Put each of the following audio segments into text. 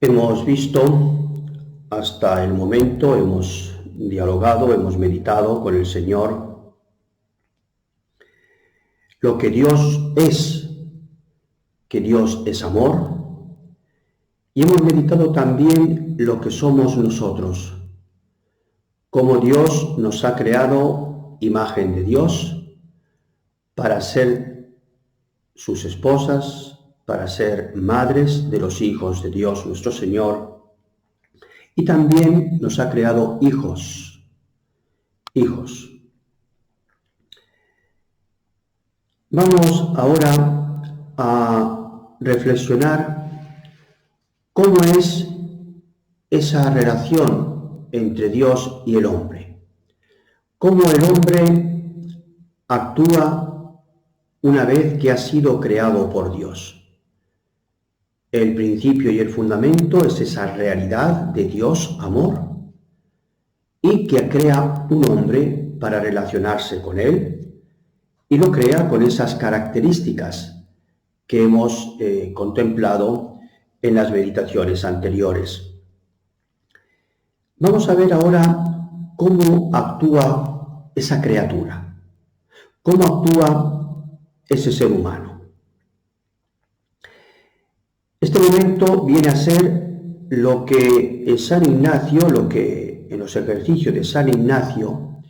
Hemos visto hasta el momento, hemos dialogado, hemos meditado con el Señor lo que Dios es, que Dios es amor, y hemos meditado también lo que somos nosotros, cómo Dios nos ha creado imagen de Dios para ser sus esposas, para ser madres de los hijos de Dios nuestro Señor, y también nos ha creado hijos. Vamos ahora a reflexionar cómo es esa relación entre Dios y el hombre. Cómo el hombre actúa una vez que ha sido creado por Dios. El principio y el fundamento es esa realidad de Dios, amor, y que crea un hombre para relacionarse con él, y lo crea con esas características que hemos contemplado en las meditaciones anteriores. Vamos a ver ahora cómo actúa esa criatura, cómo actúa ese ser humano. Este momento viene a ser lo que en San Ignacio, lo que en los ejercicios de San Ignacio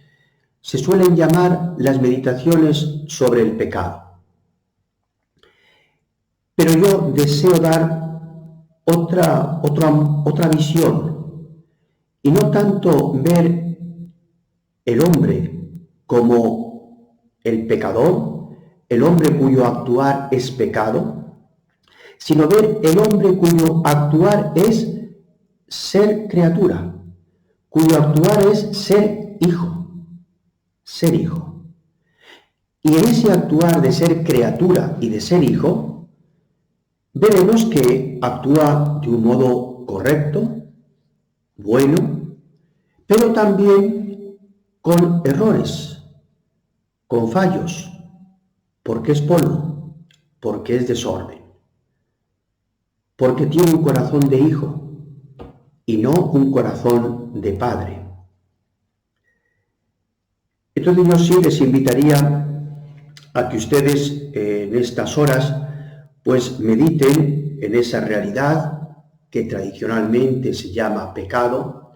se suelen llamar las meditaciones sobre el pecado. Pero yo deseo dar otra visión, y no tanto ver el hombre como el pecador, el hombre cuyo actuar es pecado, sino ver el hombre cuyo actuar es ser criatura, cuyo actuar es ser hijo. Y en ese actuar de ser criatura y de ser hijo, veremos que actúa de un modo correcto, bueno, pero también con errores, con fallos, porque es polvo, porque es desorden, porque tiene un corazón de hijo y no un corazón de padre. Entonces yo sí les invitaría a que ustedes en estas horas pues mediten en esa realidad que tradicionalmente se llama pecado,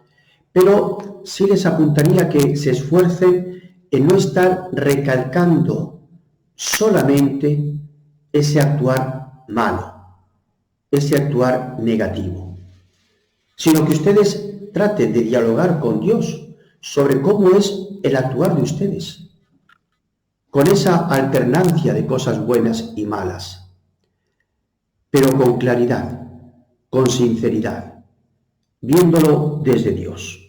pero sí les apuntaría que se esfuercen en no estar recalcando solamente ese actuar malo, ese actuar negativo, sino que ustedes traten de dialogar con Dios sobre cómo es el actuar de ustedes, con esa alternancia de cosas buenas y malas, pero con claridad, con sinceridad, viéndolo desde Dios.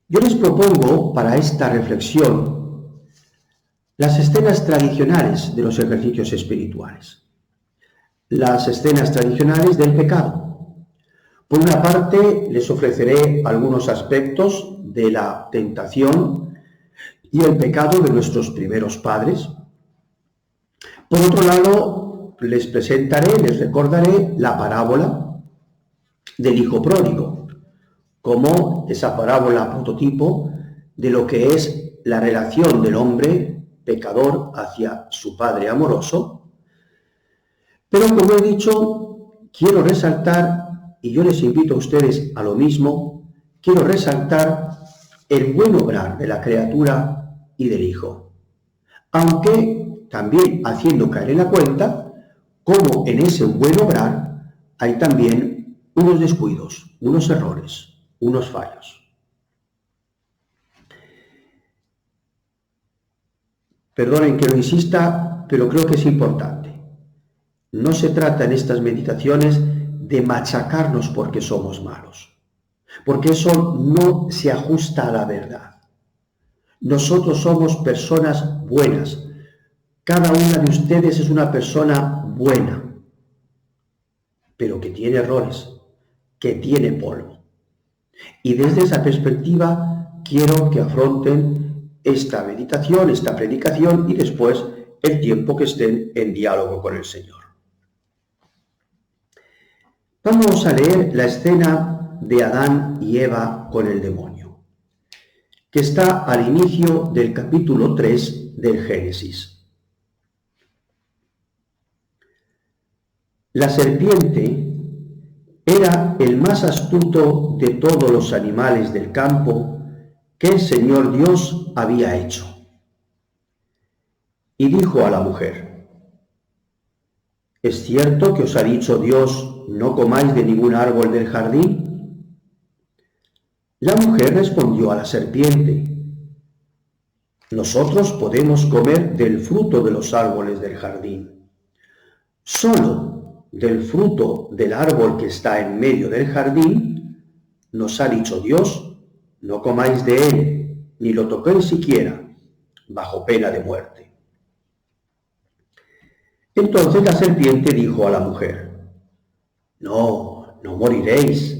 Yo les propongo para esta reflexión las escenas tradicionales de los ejercicios espirituales, las escenas tradicionales del pecado. Por una parte, les ofreceré algunos aspectos de la tentación y el pecado de nuestros primeros padres. Por otro lado, les presentaré, les recordaré la parábola del hijo pródigo, como esa parábola prototipo de lo que es la relación del hombre pecador hacia su padre amoroso. Pero como he dicho, quiero resaltar, y yo les invito a ustedes a lo mismo, quiero resaltar el buen obrar de la criatura y del hijo, aunque también haciendo caer en la cuenta cómo en ese buen obrar hay también unos descuidos, unos errores, unos fallos. Perdonen que lo insista, pero creo que es importante. No se trata en estas meditaciones de machacarnos porque somos malos, porque eso no se ajusta a la verdad. Nosotros somos personas buenas. Cada una de ustedes es una persona buena, pero que tiene errores, que tiene polvo. Y desde esa perspectiva quiero que afronten esta meditación, esta predicación y después el tiempo que estén en diálogo con el Señor. Vamos a leer la escena de Adán y Eva con el demonio, que está al inicio del capítulo 3 del Génesis. La serpiente era el más astuto de todos los animales del campo que el Señor Dios había hecho. Y dijo a la mujer: ¿es cierto que os ha dicho Dios, no comáis de ningún árbol del jardín? La mujer respondió a la serpiente: nosotros podemos comer del fruto de los árboles del jardín. Solo del fruto del árbol que está en medio del jardín, nos ha dicho Dios, no comáis de él, ni lo toquéis siquiera, bajo pena de muerte. Entonces la serpiente dijo a la mujer: no moriréis.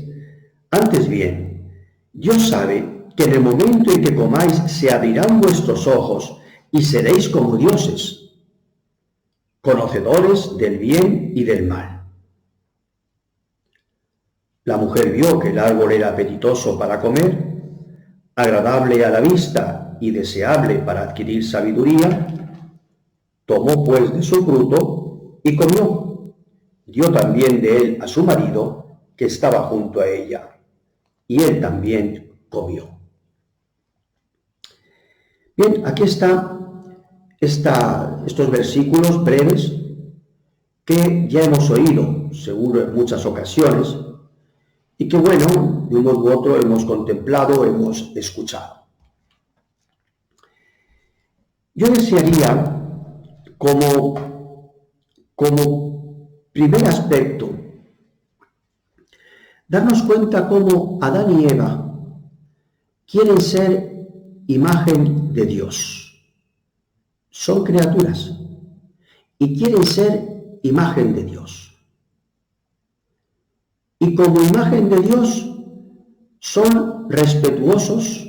Antes bien, Dios sabe que en el momento en que comáis se abrirán vuestros ojos y seréis como dioses, conocedores del bien y del mal. La mujer vio que el árbol era apetitoso para comer, agradable a la vista y deseable para adquirir sabiduría. Tomó pues de su fruto y comió. Dio también de él a su marido, que estaba junto a ella, y él también comió. Bien, aquí están estos versículos breves que ya hemos oído, seguro, en muchas ocasiones, y que, bueno, de un modo u otro hemos contemplado, hemos escuchado. Yo desearía, como primer aspecto, darnos cuenta cómo Adán y Eva quieren ser imagen de Dios. Son criaturas y quieren ser imagen de Dios. Y como imagen de Dios son respetuosos,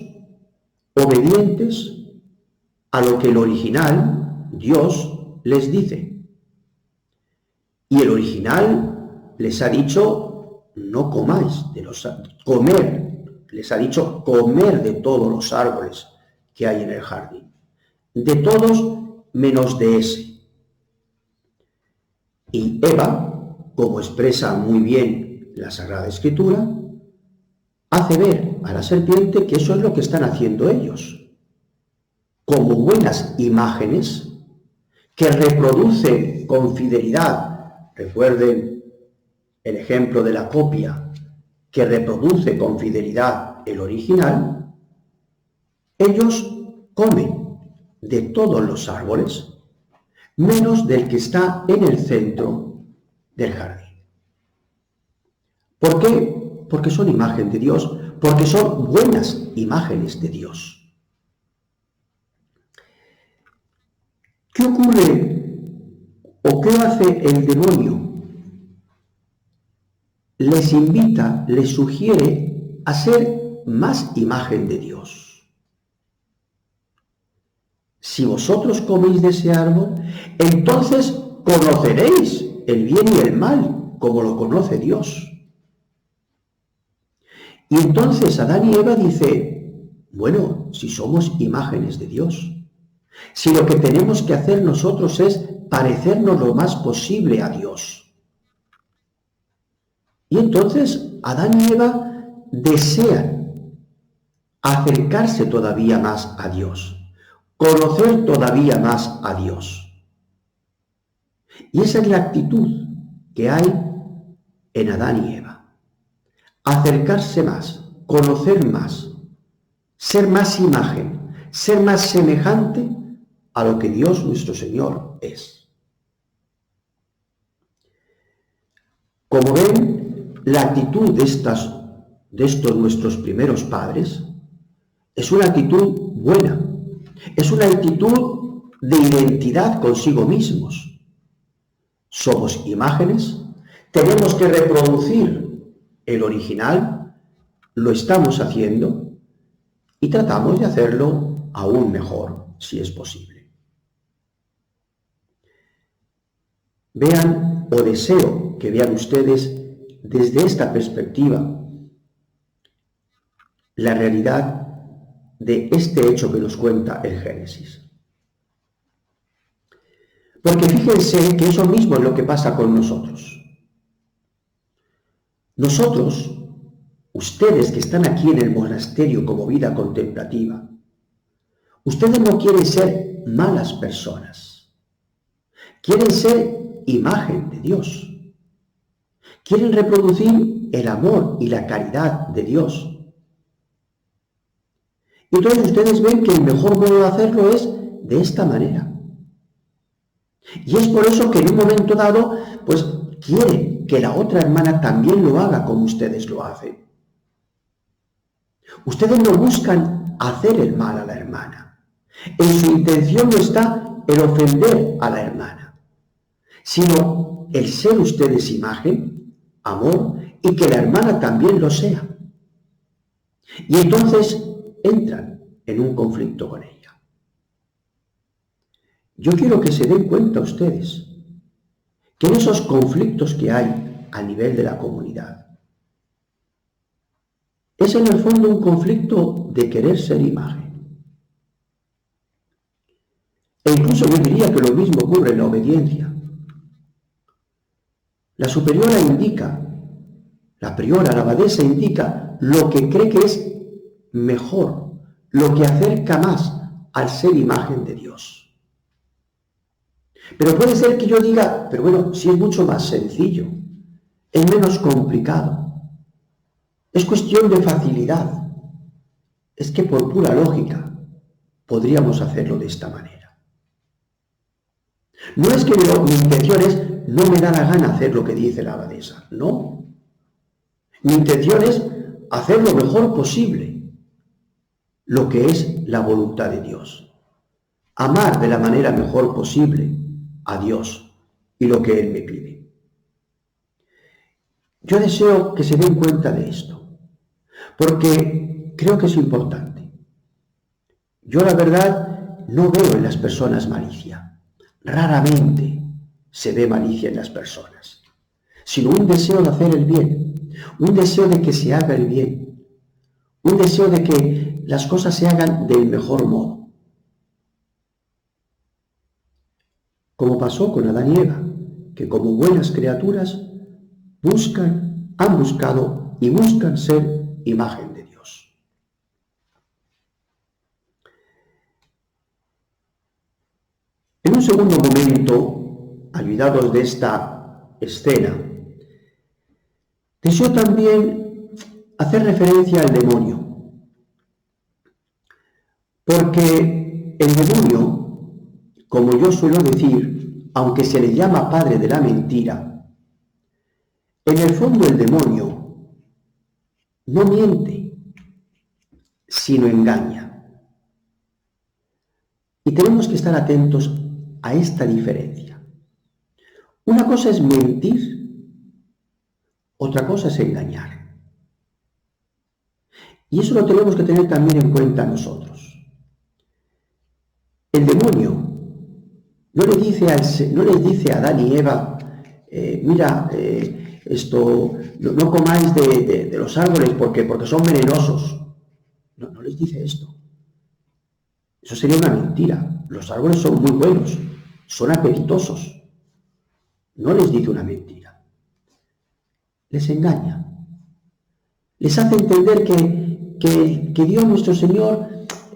obedientes a lo que el original, Dios, les dice. Y el original les ha dicho: no comáis de los comer, les ha dicho comer de todos los árboles que hay en el jardín, de todos menos de ese. Y Eva, como expresa muy bien la Sagrada Escritura, hace ver a la serpiente que eso es lo que están haciendo ellos, como buenas imágenes que reproducen con fidelidad. Recuerden el ejemplo de la copia, que reproduce con fidelidad el original. Ellos comen de todos los árboles, menos del que está en el centro del jardín. ¿Por qué? Porque son imagen de Dios, porque son buenas imágenes de Dios. ¿Qué ocurre o qué hace el demonio? Les invita, les sugiere a ser más imagen de Dios. Si vosotros coméis de ese árbol, entonces conoceréis el bien y el mal, como lo conoce Dios. Y entonces Adán y Eva dice: bueno, si somos imágenes de Dios, si lo que tenemos que hacer nosotros es parecernos lo más posible a Dios. Y entonces Adán y Eva desean acercarse todavía más a Dios, conocer todavía más a Dios. Y esa es la actitud que hay en Adán y Eva. Acercarse más, conocer más, ser más imagen, ser más semejante a lo que Dios nuestro Señor es. Como ven, la actitud de estos nuestros primeros padres es una actitud buena, es una actitud de identidad consigo mismos. Somos imágenes, tenemos que reproducir el original, lo estamos haciendo y tratamos de hacerlo aún mejor, si es posible. Vean, o deseo que vean ustedes, desde esta perspectiva la realidad de este hecho que nos cuenta el Génesis. Porque fíjense que eso mismo es lo que pasa con nosotros. Nosotros, ustedes que están aquí en el monasterio como vida contemplativa, ustedes no quieren ser malas personas, quieren ser imagen de Dios, quieren reproducir el amor y la caridad de Dios. Y entonces ustedes ven que el mejor modo de hacerlo es de esta manera. Y es por eso que en un momento dado, pues quiere que la otra hermana también lo haga como ustedes lo hacen. Ustedes no buscan hacer el mal a la hermana. En su intención no está el ofender a la hermana, sino el ser ustedes imagen, amor, y que la hermana también lo sea. Y entonces entran en un conflicto con ella. Yo quiero que se den cuenta ustedes que en esos conflictos que hay a nivel de la comunidad, es en el fondo un conflicto de querer ser imagen. E incluso yo diría que lo mismo ocurre en la obediencia. La superiora indica, la priora, la abadesa indica lo que cree que es mejor, lo que acerca más al ser imagen de Dios. Pero puede ser que yo diga, pero bueno, si es mucho más sencillo, es menos complicado, es cuestión de facilidad, es que por pura lógica podríamos hacerlo de esta manera. No es que mi intención es, no me da la gana hacer lo que dice la abadesa, no. Mi intención es hacer lo mejor posible, lo que es la voluntad de Dios. Amar de la manera mejor posible a Dios y lo que Él me pide. Yo deseo que se den cuenta de esto, porque creo que es importante. Yo la verdad no veo en las personas malicia. Raramente se ve malicia en las personas, sino un deseo de hacer el bien, un deseo de que se haga el bien, un deseo de que las cosas se hagan del mejor modo. Como pasó con Adán y Eva, que como buenas criaturas han buscado y buscan ser imagen de Dios. En un segundo momento, ayudados de esta escena, deseo también hacer referencia al demonio, porque el demonio, como yo suelo decir, aunque se le llama padre de la mentira, en el fondo el demonio no miente, sino engaña. Y tenemos que estar atentos a esta diferencia. Una cosa es mentir, otra cosa es engañar. Y eso lo tenemos que tener también en cuenta nosotros. El demonio no les dice a Adán y Eva, mira, esto, no comáis de los árboles porque son venenosos. No les dice esto. Eso sería una mentira. Los árboles son muy buenos, son apetitosos. No les dice una mentira. Les engaña. Les hace entender que Dios nuestro Señor,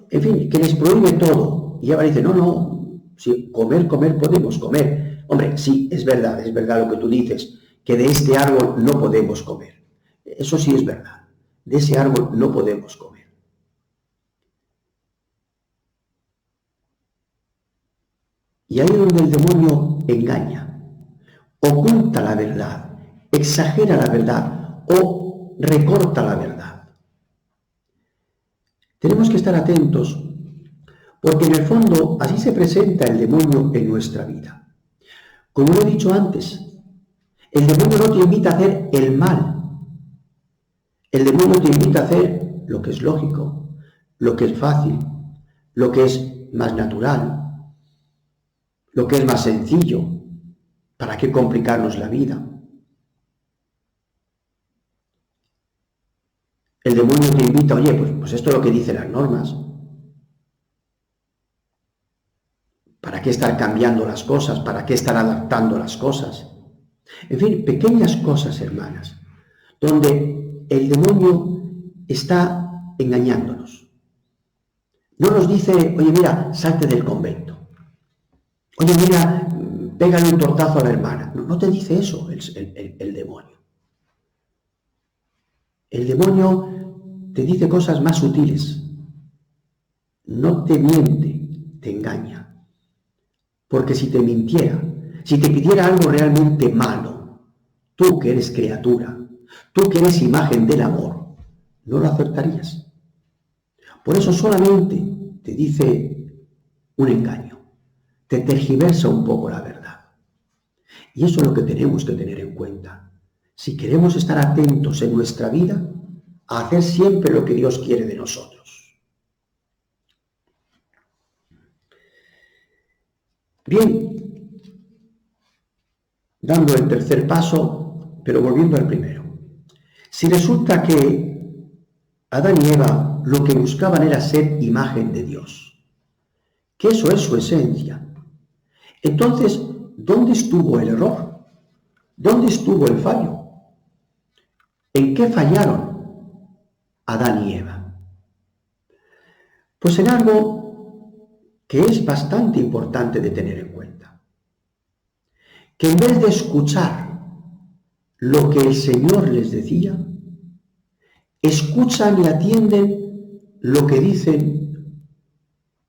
en fin, que les prohíbe todo. Y Eva dice, no, sí, comer podemos comer. Hombre, sí, es verdad lo que tú dices, que de este árbol no podemos comer. Eso sí es verdad. De ese árbol no podemos comer. Y ahí es donde el demonio engaña, oculta la verdad, exagera la verdad o recorta la verdad. Tenemos que estar atentos porque en el fondo así se presenta el demonio en nuestra vida. Como lo he dicho antes, el demonio no te invita a hacer el mal. El demonio te invita a hacer lo que es lógico, lo que es fácil, lo que es más natural, lo que es más sencillo. ¿Para qué complicarnos la vida? El demonio te invita, oye, pues esto es lo que dicen las normas. ¿Para qué estar cambiando las cosas? ¿Para qué estar adaptando las cosas? En fin, pequeñas cosas, hermanas, donde el demonio está engañándonos. No nos dice, oye, mira, salte del convento. Oye, mira, pégale un tortazo a la hermana. No te dice eso el demonio. El demonio te dice cosas más sutiles. No te miente, te engaña. Porque si te mintiera, si te pidiera algo realmente malo, tú que eres criatura, tú que eres imagen del amor, no lo aceptarías. Por eso solamente te dice un engaño, te tergiversa un poco la verdad. Y eso es lo que tenemos que tener en cuenta. Si queremos estar atentos en nuestra vida a hacer siempre lo que Dios quiere de nosotros. Bien, dando el tercer paso, pero volviendo al primero. Si resulta que Adán y Eva lo que buscaban era ser imagen de Dios, que eso es su esencia, entonces, ¿dónde estuvo el error? ¿Dónde estuvo el fallo? ¿En qué fallaron Adán y Eva? Pues en algo que es bastante importante de tener en cuenta. Que en vez de escuchar lo que el Señor les decía, escuchan y atienden lo que dicen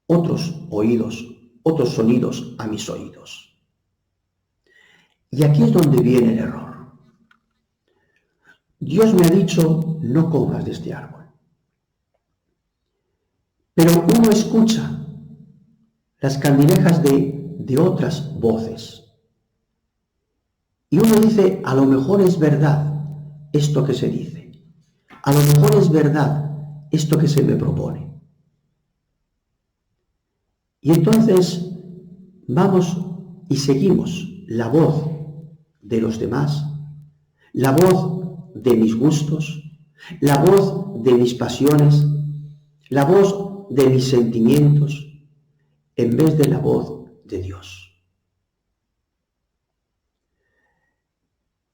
otros oídos, otros sonidos a mis oídos. Y aquí es donde viene el error. Dios me ha dicho, no comas de este árbol. Pero uno escucha las candilejas de otras voces. Y uno dice, a lo mejor es verdad esto que se dice. A lo mejor es verdad esto que se me propone. Y entonces vamos y seguimos la voz de los demás, la voz de mis gustos, la voz de mis pasiones, la voz de mis sentimientos, en vez de la voz de Dios.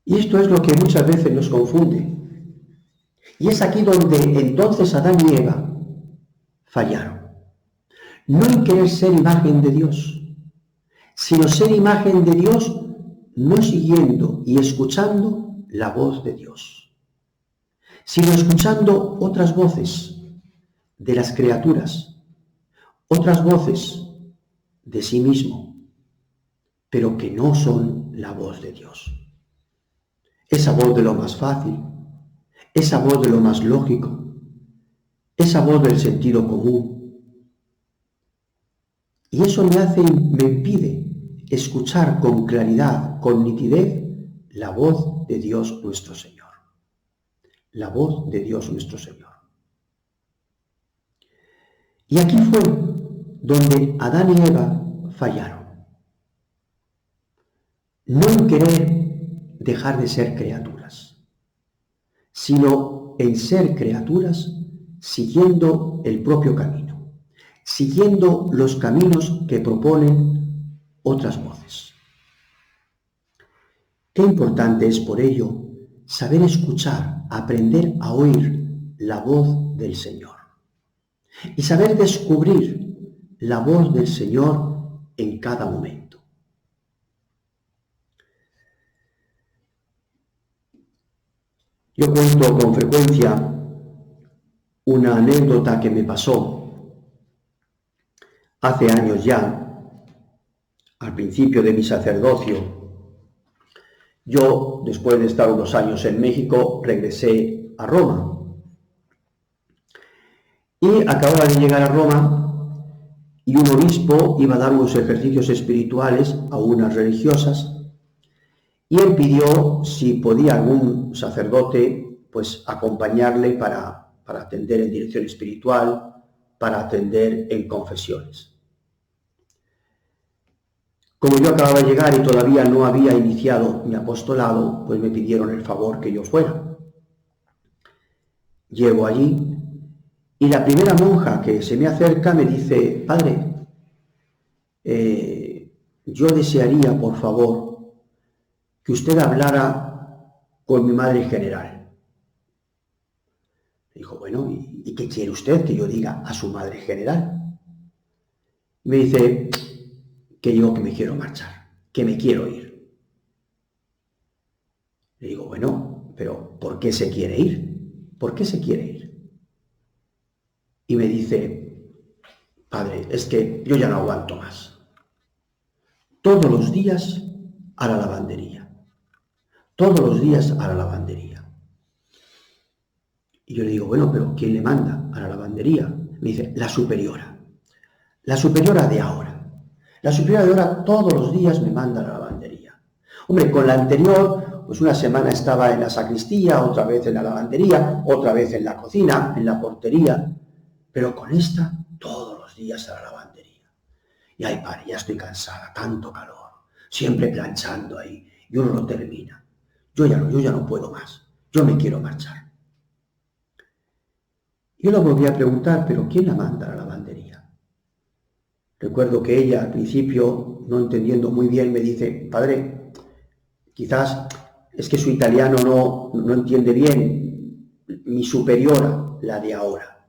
Y esto es lo que muchas veces nos confunde. Y es aquí donde entonces Adán y Eva fallaron. No en querer ser imagen de Dios, sino ser imagen de Dios no siguiendo y escuchando la voz de Dios, sino escuchando otras voces de las criaturas, otras voces de sí mismo, pero que no son la voz de Dios. Esa voz de lo más fácil, esa voz de lo más lógico, esa voz del sentido común. Y eso me impide escuchar con claridad, con nitidez, la voz de Dios nuestro Señor. La voz de Dios nuestro Señor. Y aquí fue donde Adán y Eva fallaron. No en querer dejar de ser criaturas, sino en ser criaturas siguiendo el propio camino, siguiendo los caminos que proponen otras voces. Qué importante es por ello saber escuchar, aprender a oír la voz del Señor y saber descubrir la voz del Señor en cada momento. Yo cuento con frecuencia una anécdota que me pasó hace años ya, al principio de mi sacerdocio. Yo, después de estar unos años en México, regresé a Roma. Y acababa de llegar a Roma y un obispo iba a dar unos ejercicios espirituales a unas religiosas y él pidió si podía algún sacerdote pues acompañarle para atender en dirección espiritual, para atender en confesiones. Como yo acababa de llegar y todavía no había iniciado mi apostolado, pues me pidieron el favor que yo fuera. Llego allí y la primera monja que se me acerca me dice, padre, yo desearía, por favor, que usted hablara con mi madre general. Dijo, bueno, ¿y qué quiere usted que yo diga a su madre general? Y me dice que digo que me quiero marchar, que me quiero ir. Le digo, bueno, pero ¿por qué se quiere ir? ¿Por qué se quiere ir? Y me dice, padre, es que yo ya no aguanto más. Todos los días a la lavandería. Todos los días a la lavandería. Y yo le digo, bueno, pero ¿quién le manda a la lavandería? Me dice, la superiora. La superiora de ahora. La superiora de ahora todos los días me manda a la lavandería. Hombre, con la anterior, pues una semana estaba en la sacristía, otra vez en la lavandería, otra vez en la cocina, en la portería. Pero con esta, todos los días a la lavandería. Y ay, padre, ya estoy cansada, tanto calor. Siempre planchando ahí. Y uno no termina. Yo ya no puedo más. Yo me quiero marchar. Yo la volví a preguntar, ¿pero quién la manda a la lavandería? Recuerdo que ella al principio, no entendiendo muy bien, me dice, padre, quizás es que su italiano no entiende bien, mi superiora, la de ahora.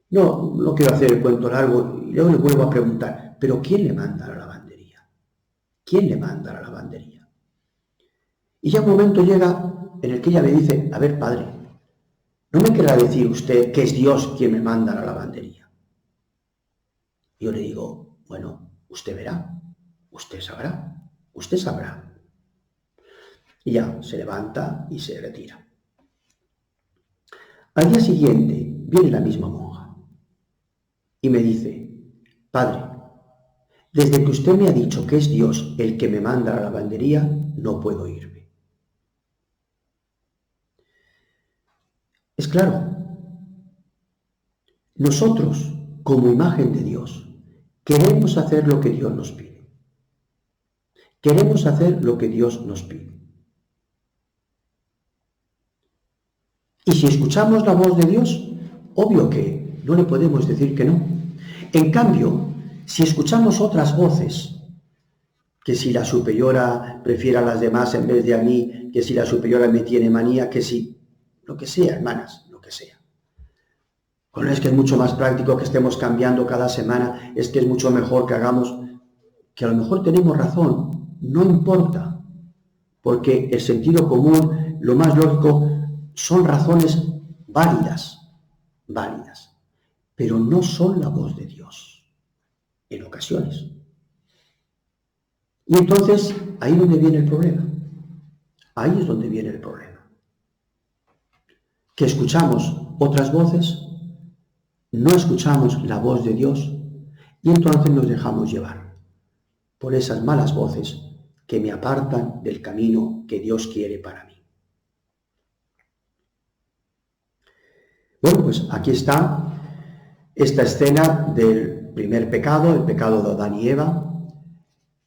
No quiero hacer el cuento largo y luego le vuelvo a preguntar, ¿pero quién le manda a la lavandería? ¿Quién le manda a la lavandería? Y ya un momento llega en el que ella me dice, a ver, padre, ¿no me querrá decir usted que es Dios quien me manda a la lavandería? Yo le digo, bueno, usted verá, usted sabrá, usted sabrá. Y ya, se levanta y se retira. Al día siguiente viene la misma monja y me dice, padre, desde que usted me ha dicho que es Dios el que me manda a la lavandería, no puedo irme. Es claro, nosotros, como imagen de Dios, queremos hacer lo que Dios nos pide. Queremos hacer lo que Dios nos pide. Y si escuchamos la voz de Dios, obvio que no le podemos decir que no. En cambio, si escuchamos otras voces, que si la superiora prefiere a las demás en vez de a mí, que si la superiora me tiene manía, que si, lo que sea, hermanas, lo que sea. Bueno, es que es mucho más práctico que estemos cambiando cada semana, es que es mucho mejor que hagamos, que a lo mejor tenemos razón, no importa, porque el sentido común, lo más lógico, son razones válidas, válidas, pero no son la voz de Dios, en ocasiones. Y entonces, ahí es donde viene el problema. Ahí es donde viene el problema. Que escuchamos otras voces, no escuchamos la voz de Dios y entonces nos dejamos llevar por esas malas voces que me apartan del camino que Dios quiere para mí. Bueno, pues aquí está esta escena del primer pecado, el pecado de Adán y Eva,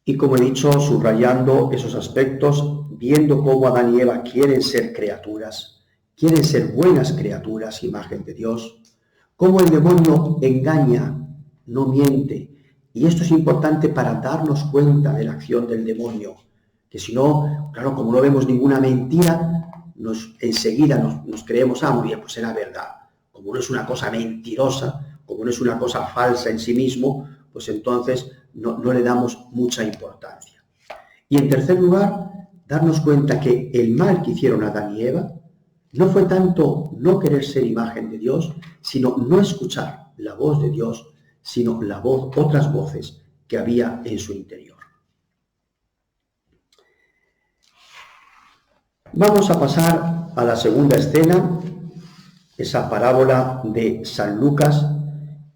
y como he dicho, subrayando esos aspectos, viendo cómo Adán y Eva quieren ser criaturas, quieren ser buenas criaturas, imagen de Dios, cómo el demonio engaña, no miente, y esto es importante para darnos cuenta de la acción del demonio, que si no, claro, como no vemos ninguna mentira, enseguida nos creemos, muy bien, pues será verdad. Como no es una cosa mentirosa, como no es una cosa falsa en sí mismo, pues entonces no le damos mucha importancia. Y en tercer lugar, darnos cuenta que el mal que hicieron Adán y Eva no fue tanto no querer ser imagen de Dios, sino no escuchar la voz de Dios, sino otras voces que había en su interior. Vamos a pasar a la segunda escena, esa parábola de San Lucas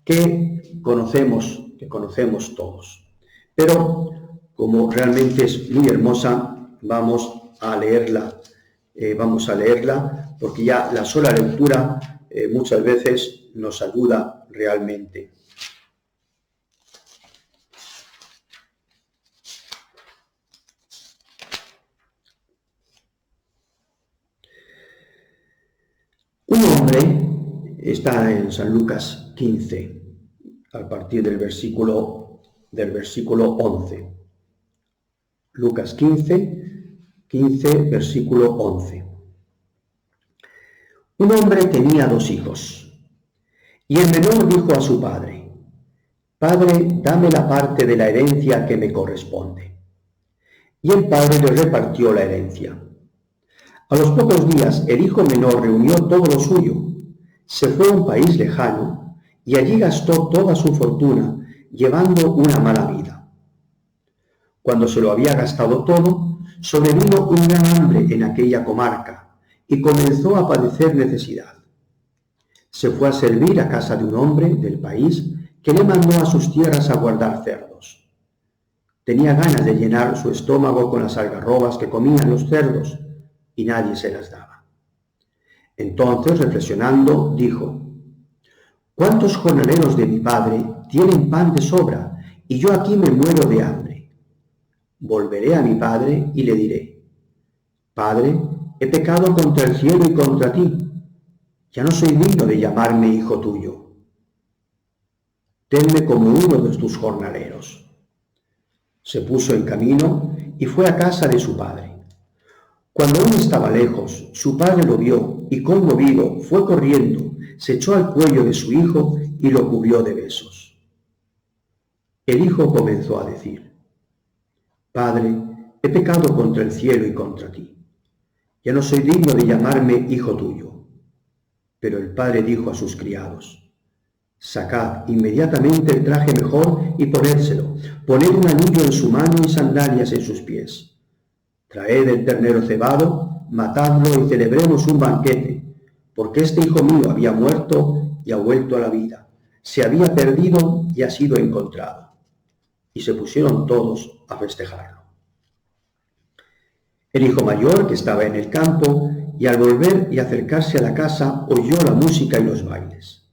que conocemos todos. Pero como realmente es muy hermosa, vamos a leerla porque ya la sola lectura muchas veces nos ayuda realmente. Un está en San Lucas 15, a partir del versículo 11. Lucas 15, versículo 11. Un hombre tenía 2 hijos, y el menor dijo a su padre: Padre, dame la parte de la herencia que me corresponde. Y el padre le repartió la herencia. A los pocos días el hijo menor reunió todo lo suyo, se fue a un país lejano y allí gastó toda su fortuna, llevando una mala vida. Cuando se lo había gastado todo, sobrevino un gran hambre en aquella comarca y comenzó a padecer necesidad. Se fue a servir a casa de un hombre del país que le mandó a sus tierras a guardar cerdos. Tenía ganas de llenar su estómago con las algarrobas que comían los cerdos, y nadie se las daba. Entonces, reflexionando, dijo: ¿Cuántos jornaleros de mi padre tienen pan de sobra, y yo aquí me muero de hambre? Volveré a mi padre y le diré: Padre, he pecado contra el cielo y contra ti. Ya no soy digno de llamarme hijo tuyo. Tenme como uno de tus jornaleros. Se puso en camino y fue a casa de su padre. Cuando aún estaba lejos, su padre lo vio y, conmovido, fue corriendo, se echó al cuello de su hijo y lo cubrió de besos. El hijo comenzó a decir: Padre, he pecado contra el cielo y contra ti. Ya no soy digno de llamarme hijo tuyo. Pero el padre dijo a sus criados: Sacad inmediatamente el traje mejor y ponédselo. Poned un anillo en su mano y sandalias en sus pies. Traed el ternero cebado, matadlo y celebremos un banquete, porque este hijo mío había muerto y ha vuelto a la vida. Se había perdido y ha sido encontrado. Y se pusieron todos a festejarlo. El hijo mayor, que estaba en el campo, y al volver y acercarse a la casa, oyó la música y los bailes.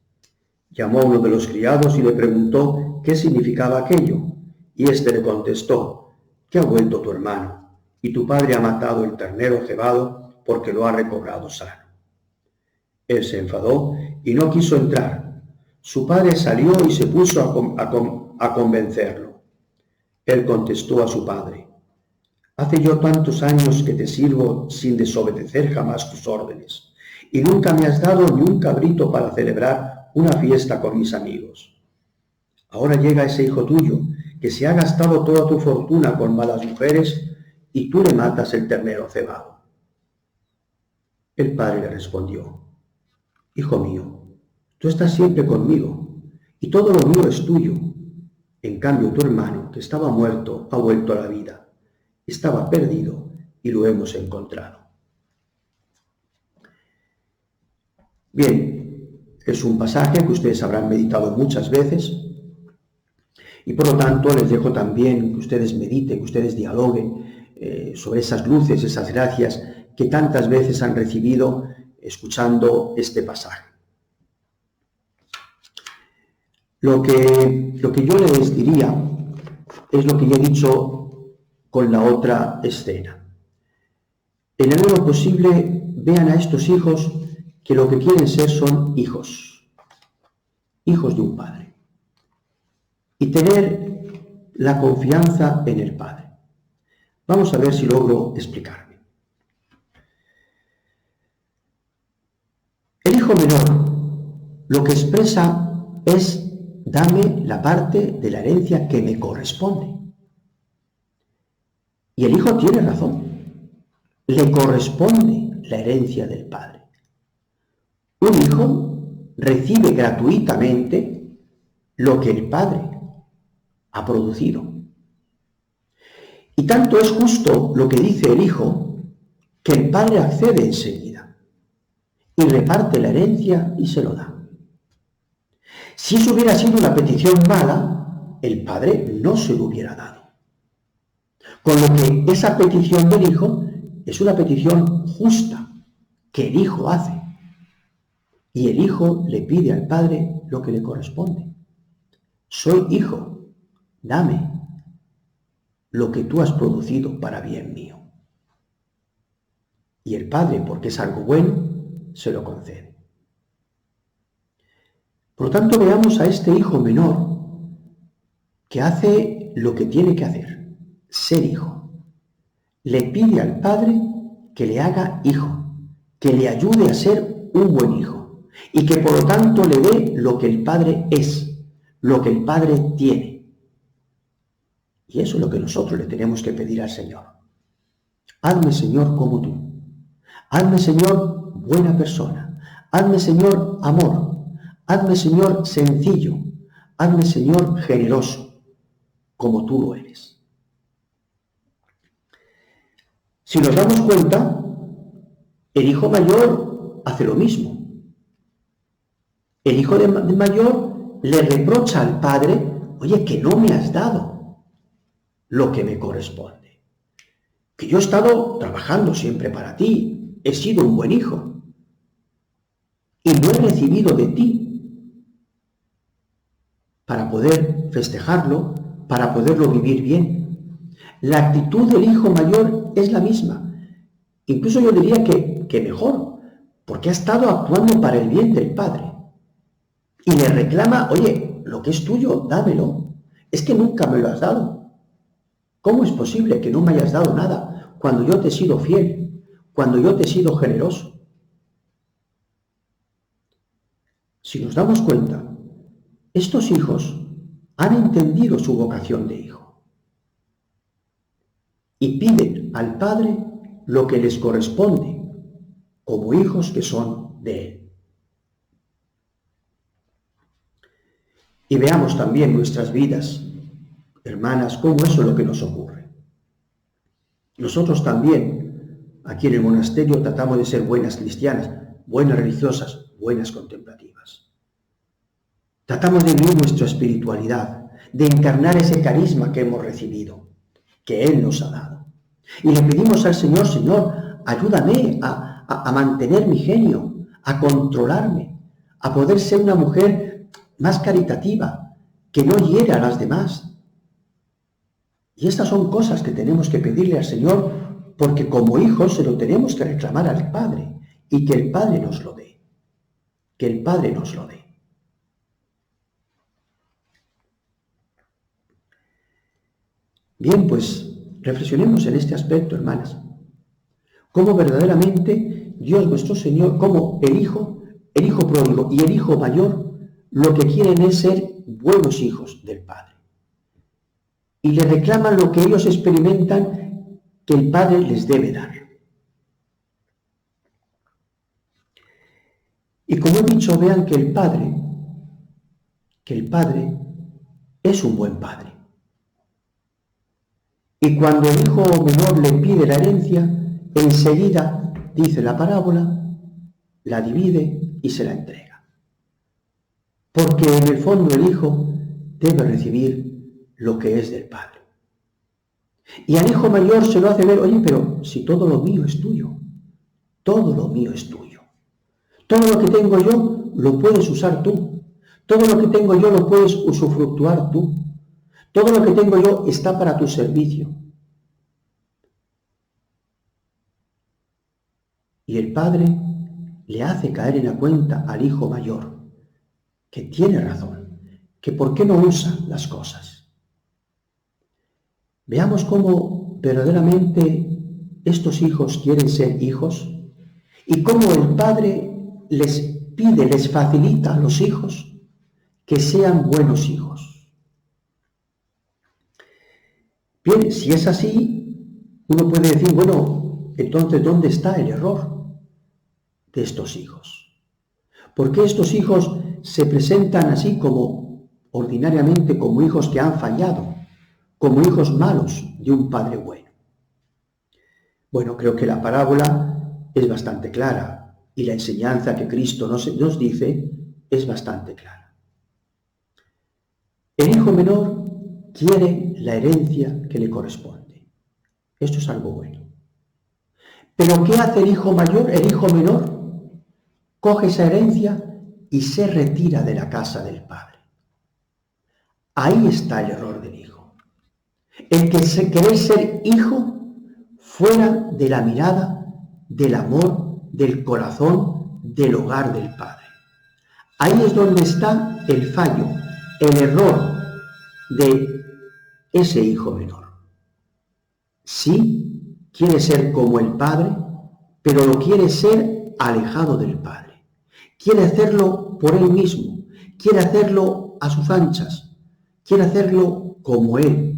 Llamó a uno de los criados y le preguntó qué significaba aquello, y éste le contestó: que ha vuelto tu hermano, y tu padre ha matado el ternero cebado porque lo ha recobrado sano. Él se enfadó y no quiso entrar. Su padre salió y se puso a convencerlo. Él contestó a su padre: Hace yo tantos años que te sirvo sin desobedecer jamás tus órdenes, y nunca me has dado ni un cabrito para celebrar una fiesta con mis amigos. Ahora llega ese hijo tuyo, que se ha gastado toda tu fortuna con malas mujeres, y tú le matas el ternero cebado. El padre le respondió: Hijo mío, tú estás siempre conmigo, y todo lo mío es tuyo. En cambio, tu hermano, que estaba muerto, ha vuelto a la vida. Estaba perdido y lo hemos encontrado. Bien, es un pasaje que ustedes habrán meditado muchas veces, y por lo tanto les dejo también que ustedes mediten, que ustedes dialoguen sobre esas luces, esas gracias que tantas veces han recibido escuchando este pasaje. Lo que yo les diría es lo que ya he dicho con la otra escena. En la medida de lo posible, vean a estos hijos que lo que quieren ser son hijos de un padre, y tener la confianza en el padre. Vamos a ver si logro explicarme. El hijo menor lo que expresa es: dame la parte de la herencia que me corresponde. Y el hijo tiene razón. Le corresponde la herencia del padre. Un hijo recibe gratuitamente lo que el padre ha producido. Y tanto es justo lo que dice el hijo, que el padre accede enseguida y reparte la herencia y se lo da. Si eso hubiera sido una petición mala, el padre no se lo hubiera dado. Con lo que esa petición del hijo es una petición justa que el hijo hace. Y el hijo le pide al padre lo que le corresponde. Soy hijo, dame lo que tú has producido para bien mío. Y el padre, porque es algo bueno, se lo concede. Por lo tanto, veamos a este hijo menor que hace lo que tiene que hacer, ser hijo. Le pide al padre que le haga hijo, que le ayude a ser un buen hijo y que por lo tanto le dé lo que el padre es, lo que el padre tiene. Y eso es lo que nosotros le tenemos que pedir al Señor. Hazme, Señor, como tú. Hazme, Señor, buena persona. Hazme, Señor, amor. Hazme, Señor, sencillo. Hazme, Señor, generoso, como tú lo eres. Si nos damos cuenta, el hijo mayor hace lo mismo. El hijo mayor le reprocha al padre, oye, que no me has dado lo que me corresponde. Que yo he estado trabajando siempre para ti, he sido un buen hijo y no he recibido de ti para poder festejarlo, para poderlo vivir bien. La actitud del hijo mayor es la misma. Incluso yo diría que mejor, porque ha estado actuando para el bien del padre. Y le reclama, oye, lo que es tuyo, dámelo. Es que nunca me lo has dado. ¿Cómo es posible que no me hayas dado nada cuando yo te he sido fiel, cuando yo te he sido generoso? Si nos damos cuenta, estos hijos han entendido su vocación de hijo y piden al padre lo que les corresponde como hijos que son de él. Y veamos también nuestras vidas, hermanas, cómo eso es lo que nos ocurre. Nosotros también, aquí en el monasterio, tratamos de ser buenas cristianas, buenas religiosas, buenas contemplativas. Tratamos de vivir nuestra espiritualidad, de encarnar ese carisma que hemos recibido, que Él nos ha dado. Y le pedimos al Señor, Señor, ayúdame a mantener mi genio, a controlarme, a poder ser una mujer más caritativa, que no hiere a las demás. Y estas son cosas que tenemos que pedirle al Señor, porque como hijos se lo tenemos que reclamar al Padre, y que el Padre nos lo dé. Que el Padre nos lo dé. Bien, pues reflexionemos en este aspecto, hermanas. Cómo verdaderamente Dios nuestro Señor, como el hijo pródigo y el hijo mayor, lo que quieren es ser buenos hijos del Padre. Y le reclaman lo que ellos experimentan que el Padre les debe dar. Y como he dicho, vean que el Padre es un buen Padre. Y cuando el hijo menor le pide la herencia, enseguida, dice la parábola, la divide y se la entrega. Porque en el fondo el hijo debe recibir lo que es del Padre. Y al hijo mayor se lo hace ver, oye, pero si todo lo mío es tuyo, todo lo mío es tuyo. Todo lo que tengo yo lo puedes usar tú. Todo lo que tengo yo lo puedes usufructuar tú. Todo lo que tengo yo está para tu servicio. Y el padre le hace caer en la cuenta al hijo mayor que tiene razón, que por qué no usa las cosas. Veamos cómo verdaderamente estos hijos quieren ser hijos y cómo el padre les pide, les facilita a los hijos que sean buenos hijos. Bien, si es así, uno puede decir, bueno, entonces, ¿dónde está el error de estos hijos? ¿Por qué estos hijos se presentan así como ordinariamente como hijos que han fallado, como hijos malos de un padre bueno? Bueno, creo que la parábola es bastante clara y la enseñanza que Cristo nos dice es bastante clara. El hijo menor quiere la herencia que le corresponde. Esto es algo bueno. Pero ¿qué hace el hijo mayor, el hijo menor? Coge esa herencia y se retira de la casa del padre. Ahí está el error del hijo. El que querer ser hijo fuera de la mirada, del amor, del corazón, del hogar del padre. Ahí es donde está el fallo, el error de ese hijo menor. Sí quiere ser como el padre, pero lo quiere ser alejado del padre. Quiere hacerlo por él mismo, quiere hacerlo a sus anchas, quiere hacerlo como él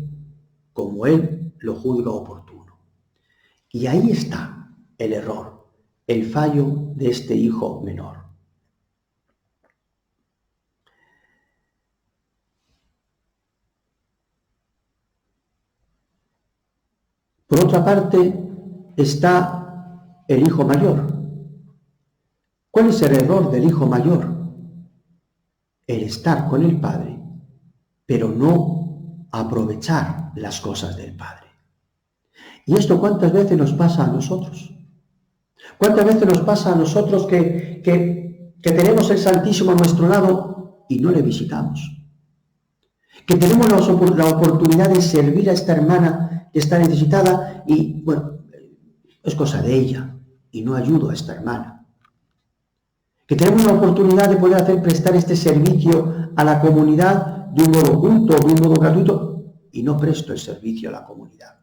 lo juzga oportuno. Y ahí está el error, el fallo de este hijo menor. Por otra parte, está el hijo mayor. ¿Cuál es el error del hijo mayor? El estar con el padre, pero no aprovechar las cosas del padre. ¿Y esto cuántas veces nos pasa a nosotros? ¿Cuántas veces nos pasa a nosotros que tenemos el Santísimo a nuestro lado y no le visitamos? Que tenemos la oportunidad de servir a esta hermana que está necesitada y, bueno, es cosa de ella y no ayudo a esta hermana. Que tenemos la oportunidad de poder prestar este servicio a la comunidad de un modo oculto o de un modo gratuito y no presto el servicio a la comunidad.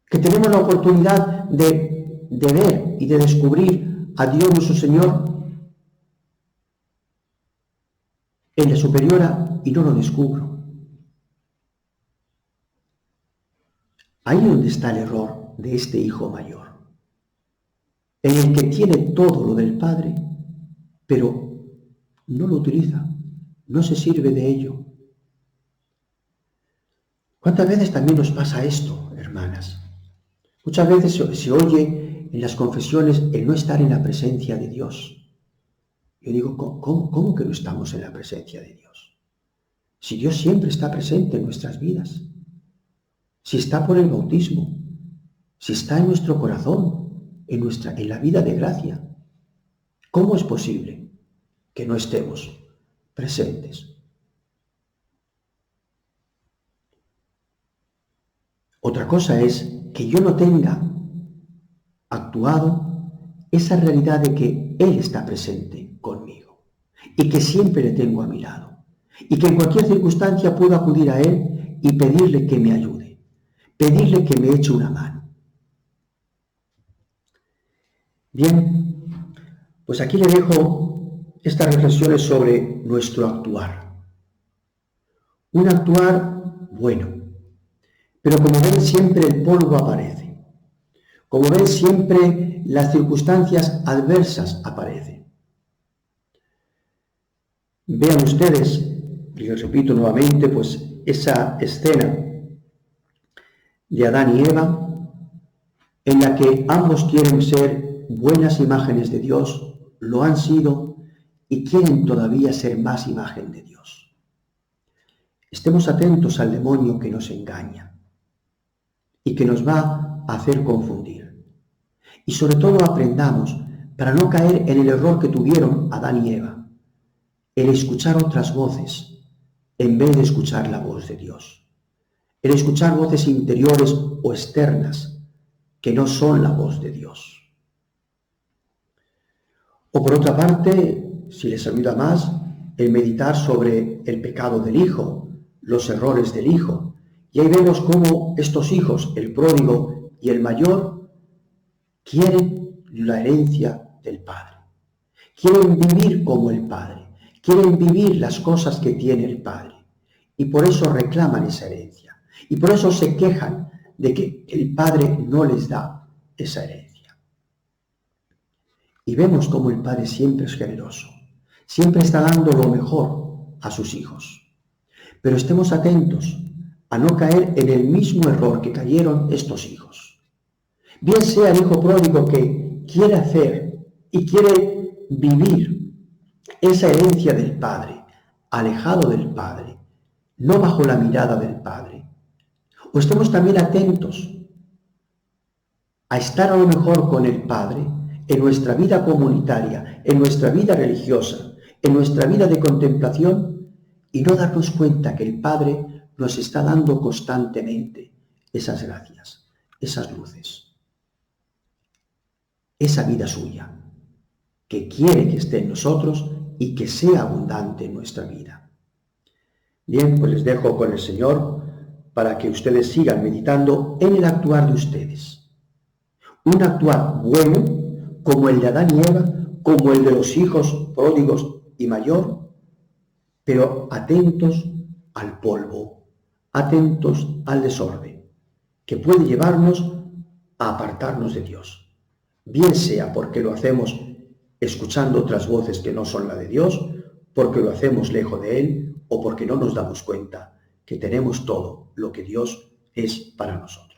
Que tenemos la oportunidad de ver y de descubrir a Dios nuestro Señor en la superiora y no lo descubro. Ahí es donde está el error de este hijo mayor, en el que tiene todo lo del Padre, pero no lo utiliza, no se sirve de ello. ¿Cuántas veces también nos pasa esto, hermanas? Muchas veces se oye en las confesiones el no estar en la presencia de Dios. Yo digo, ¿cómo que no estamos en la presencia de Dios? Si Dios siempre está presente en nuestras vidas, si está por el bautismo, si está en nuestro corazón, en la vida de gracia, ¿cómo es posible que no estemos presentes? Otra cosa es que yo no tenga actuado esa realidad de que Él está presente conmigo y que siempre le tengo a mi lado y que en cualquier circunstancia puedo acudir a Él y pedirle que me ayude, pedirle que me eche una mano. Bien, pues aquí le dejo estas reflexiones sobre nuestro actuar. Un actuar bueno, pero como ven siempre el polvo aparece. Como ven siempre las circunstancias adversas aparecen. Vean ustedes, y les repito nuevamente, pues esa escena de Adán y Eva, en la que ambos quieren ser buenas imágenes de Dios, lo han sido y quieren todavía ser más imagen de Dios. Estemos atentos al demonio que nos engaña y que nos va a hacer confundir. Y sobre todo aprendamos para no caer en el error que tuvieron Adán y Eva, el escuchar otras voces en vez de escuchar la voz de Dios, el escuchar voces interiores o externas que no son la voz de Dios. O por otra parte, si les ayuda más, el meditar sobre el pecado del hijo, los errores del hijo. Y ahí vemos cómo estos hijos, el pródigo y el mayor, quieren la herencia del padre. Quieren vivir como el padre. Quieren vivir las cosas que tiene el padre. Y por eso reclaman esa herencia. Y por eso se quejan de que el padre no les da esa herencia. Y vemos cómo el padre siempre es generoso. Siempre está dando lo mejor a sus hijos. Pero estemos atentos a no caer en el mismo error que cayeron estos hijos. Bien sea el hijo pródigo que quiere hacer y quiere vivir esa herencia del padre, alejado del padre, no bajo la mirada del padre. O estemos también atentos a estar a lo mejor con el padre en nuestra vida comunitaria, en nuestra vida religiosa, en nuestra vida de contemplación y no darnos cuenta que el padre nos está dando constantemente esas gracias, esas luces, esa vida suya, que quiere que esté en nosotros y que sea abundante en nuestra vida. Bien, pues les dejo con el Señor para que ustedes sigan meditando en el actuar de ustedes. Un actuar bueno, como el de Adán y Eva, como el de los hijos pródigos y mayor, pero atentos al polvo, atentos al desorden, que puede llevarnos a apartarnos de Dios. Bien sea porque lo hacemos escuchando otras voces que no son la de Dios, porque lo hacemos lejos de Él, o porque no nos damos cuenta que tenemos todo lo que Dios es para nosotros.